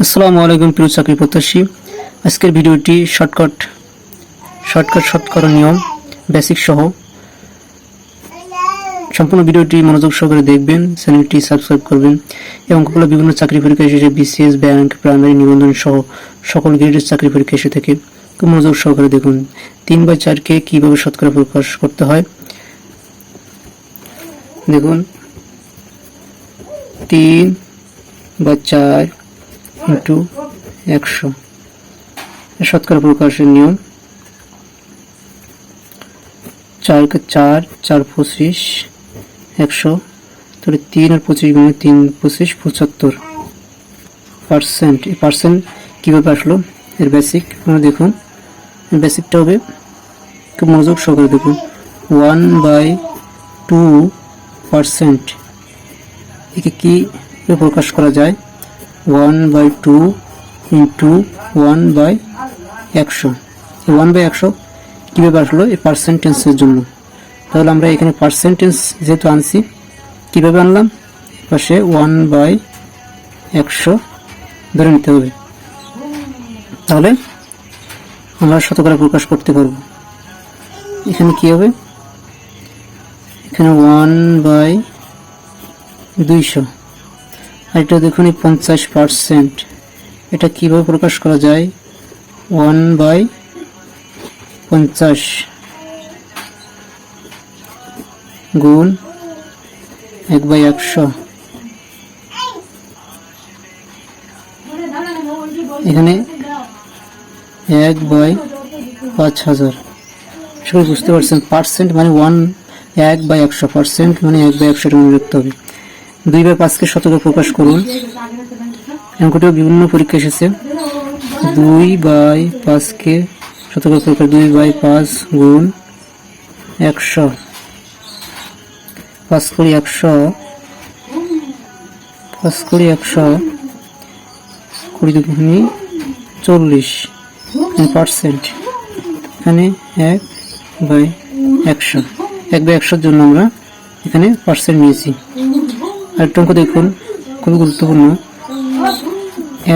আসসালামু আলাইকুম প্রিয় চাকরি প্রত্যাশী। আজকের ভিডিওটি শর্টকাট শতকরা নিয়ম বেসিক সহ। সম্পূর্ণ ভিডিওটি মনোযোগ সহকারে দেখবেন, চ্যানেলটি সাবস্ক্রাইব করবেন। এই অঙ্কগুলো বিভিন্ন চাকরি পরীক্ষা এসেছে, বিসিএস, ব্যাংক, প্রাইমারি, নিবন্ধন সহ সকল গ্রেডের চাকরি পরীক্ষা এসে থাকে। খুব মনোযোগ সহকারে দেখুন। 3/4কে কিভাবে শতকরা প্রকাশ করতে হয় দেখুন। 3/4 ইন্টু 100 শতকরা প্রকাশের নিয়ম। 4 কে 4, 4 25, 100, তাহলে 3 আর 25 গুণে 3 25 75%। এই পার্সেন্ট কীভাবে আসলো, এর বেসিক আপনারা দেখুন। বেসিকটা হবে, খুব মনোযোগ সহকারে দেখুন। 1/2%। একে কি প্রকাশ করা যায়? 1/2 ইন্টু 1/100। এই 1/100 কীভাবে আসলো? এই পার্সেন্টেজের জন্য। তাহলে আমরা এখানে পার্সেন্টেজ যেহেতু আনছি, কীভাবে আনলাম? পাশে 1/100 ধরে নিতে হবে, তাহলে আমরা শতকরা প্রকাশ করতে পারব। এখানে কি হবে? এখানে 1/200। আর এটা দেখুন 50%। এটা কিভাবে প্রকাশ করা যায়? 1/50 গুণ 1/100। এখানে 1/5000। সবাই বুঝতে পারছেন? পার্সেন্ট মানে 1/100%, মানে 1/100 মনে রাখতে হবে। 2/5কে শতকরা প্রকাশ করুন। অঙ্কটিও বিভিন্ন পরীক্ষা এসেছে। 2/5কে শতকরা প্রকাশ 2/5 গুণ 100। 5 করি 100, 5 করি 100, 20 দুগুণে 40 পার্সেন্ট। এখানে 1/100। 1/100 জন্য আমরা এখানে পার্সেন্ট নিয়েছি। আরেকটা অঙ্ক দেখুন, খুবই গুরুত্বপূর্ণ।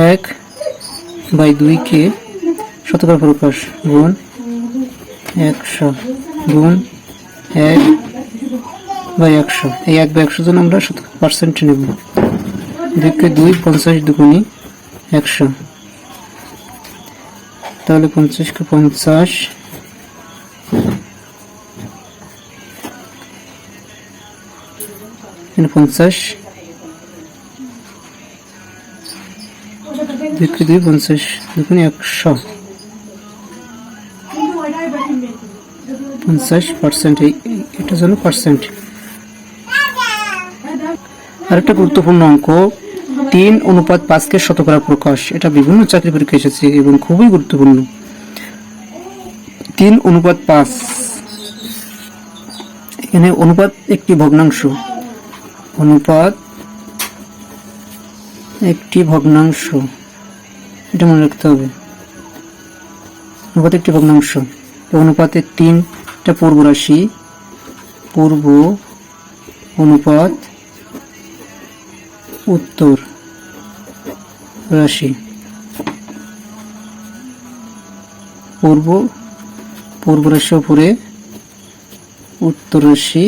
1/2কে শতকরা প্রকাশ গুণ 100 গুণ 1/100। এই 1/100 জন্য আমরা পার্সেন্ট নেব। 2কে 2, 50 দুগুণে 100, তাহলে 50কে 50, এখানে 50, 2কে 2, 50 দুগুণে 100, 50%। এটার জন্য পার্সেন্ট। আরেকটা গুরুত্বপূর্ণ অঙ্ক, 3/5কে শতকরা প্রকাশ। এটা বিভিন্ন চাকরি পরীক্ষা এসেছে এবং খুবই গুরুত্বপূর্ণ। 3/5, এখানে অনুপাত একটি ভগ্নাংশ। অনুপাত একটি ভগ্নাংশ, এটা মনে রাখতে হবে। অনুপাত একটি ভগ্নাংশ। অনুপাতে 3টা পূর্ব রাশি, পূর্ব অনুপাত উত্তর রাশি। পূর্ব রাশি উপরে, উত্তর রাশি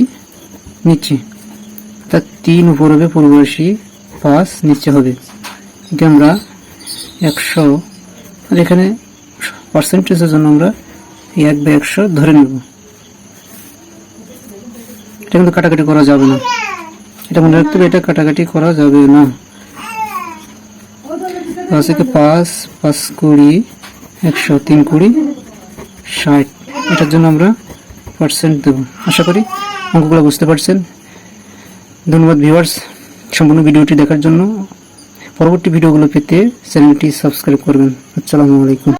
নিচে। অর্থাৎ 3 উপর হবে পূর্ব রাশি, 5 নিচে হবে। এটা আমরা 100, আর এখানে পার্সেন্টেজের জন্য আমরা 1/100 ধরে নেব। এটা কিন্তু কাটাকাটি করা যাবে না, এটা মনে রাখতে হবে। এটা কাটাকাটি করা যাবে না। 5 থেকে 5, 5 20, 100, 3 20, 60। এটার জন্য আমরা পার্সেন্ট দেব। আশা করি অঙ্কগুলো বুঝতে পারছেন। ধন্যবাদ ভিউয়ার্স, সম্পূর্ণ ভিডিওটি দেখার জন্য। পরবর্তী ভিডিওগুলো পেতে চ্যানেলটি সাবস্ক্রাইব করবেন। আসসালামু আলাইকুম।